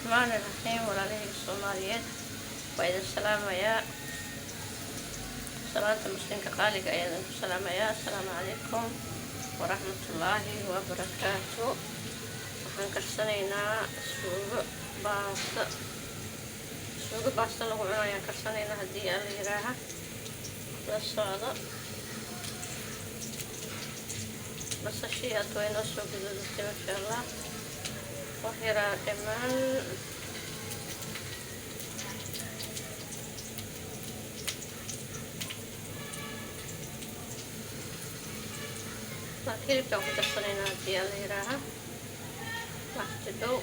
الرحمن الرحيم وعليه الصوماليات وإذا السلام يا صلاة المسلمين كقالك أيضا السلام يا السلام عليكم ورحمة الله وبركاته. waxaan karsanaynaa suugo baasta lagu cuno ayaan karsanaynaa haddii aan la yiraaha la socdo. basashii hadda way noo soo guduudatay masha allah. wax yaraa dhiman. hilibkaan ku darsanaynaa haddii aan la yiraaha waqti dhow.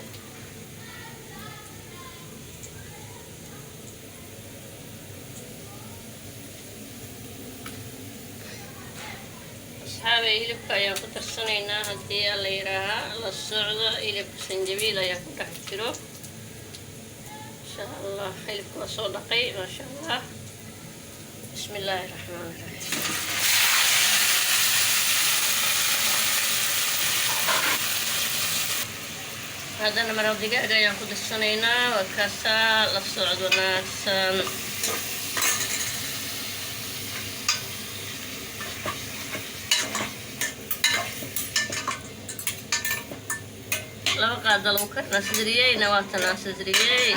asxaabay hilibka ayaan ku darsanaynaa haddii aan la yiraaha la socdo. hilibka sanjabiil ayaa ku dhex jiro insha allah. hilibka waa soo dhaqay maasha allah. bismi illaahi raxmaani raxiim. haddana maraq digaaga ayaan ku darsanaynaa. waa kaasaa la socdo wanaagsan. laba qaada lagu karnaa sidriyeyna waa tanaa sidriyey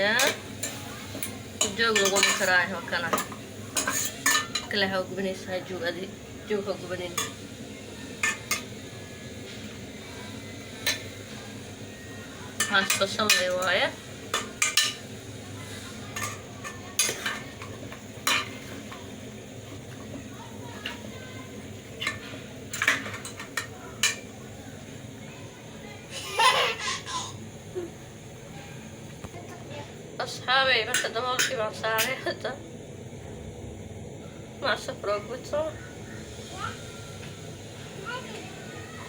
yaa joog laguma karaayo. waa kana kale ha gubanaysaa joog adi joog ha gubanin. waxaas basal leh waaye. asxaabay marka daboolkii baan saaray hadda macsafroogbuto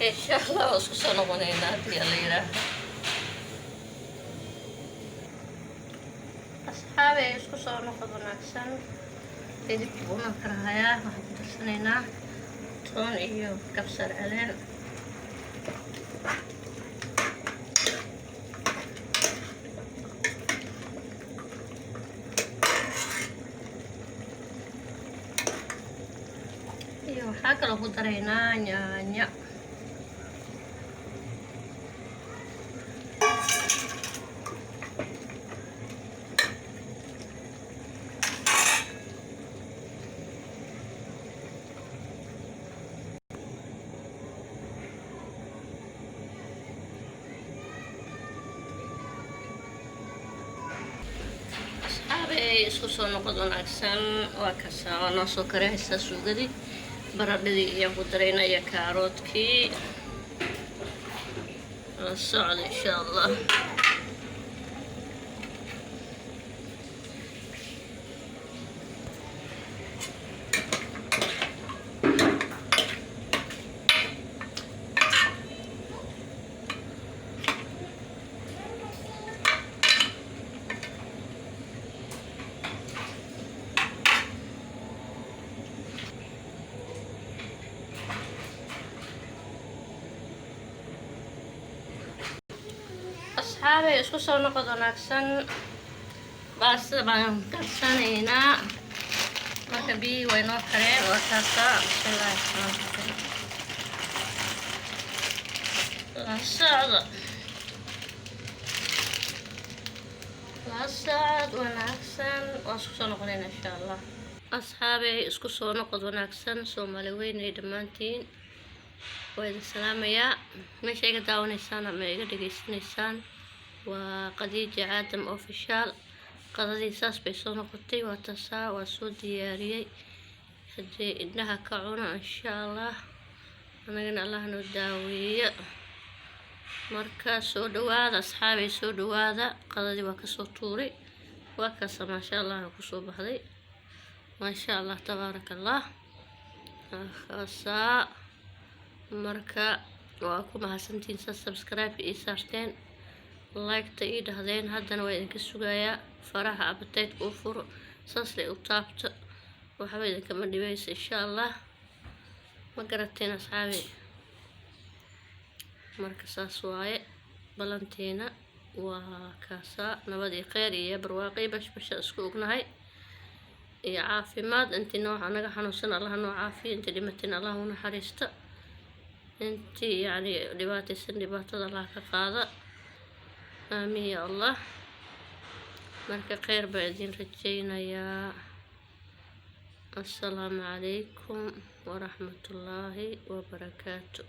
insha allah waa isku soo noqonaynaa haddii aan la yiraaha. asxaabay isku soo noqod wanaagsan. hilibka una karahayaa waxaan ku darsanaynaa toon iyo kabsar caleen. iyo waxaa kaloo ku daraynaa yaanya. isku soo noqod wanaagsan. waa kasaa waa noo soo karahaysaa suugadii. baradhadii ayaan ku daraynaa iyo kaaroodkii. la socda insha allah. asxaabay isku soo noqod wanaagsan. baastada baan karsanaynaa. marka biyihii way noo kareen. waa kaasaa bismillaahi raxmaani raxiim. la socdo la socod wanaagsan. waa isku soo noqonaynaa insha allah. asxaabay isku soo noqod wanaagsan. soomaali weynay dhammaantiin waa idin salaamayaa. meesha iga daawanaysaan ama iga dhageysanaysaan waa Khadiija Aadam Official. qadadii saas bay soo noqotay. waa taasaa waa soo diyaariyey. haddii indhaha ka cuna insha allah. anagana allah noo daaweeyo. marka soo dhawaada asxaabay soo dhawaada. qadadii waa kasoo tuuray. waa kaasa maasha allah kusoo baxday. maasha allah tabaaraka allah. kaasaa marka waa ku mahadsantiin subscribe ii saarteen like-ta ii dhahdeen. haddana waa idinka sugayaa faraha appetite u furo saas lay u taabto waxba idinkama dhibaysa insha allah. ma garateen asxaabi. marka saas waaye balantiina waa kaasaa nabadii kheyr iyo barwaaqi bashbasha isku ognahay iyo caafimaad. intii nooca naga xanuunsan allah noo caafiyo, intii dhimatin allah u naxariista, intii yani dhibaataysan dhibaatada allah ka qaada, aamiin ya allah. marka kheyr baa idin rajaynayaa. assalaamu calaykum waraxmatullaahi wabarakaatu.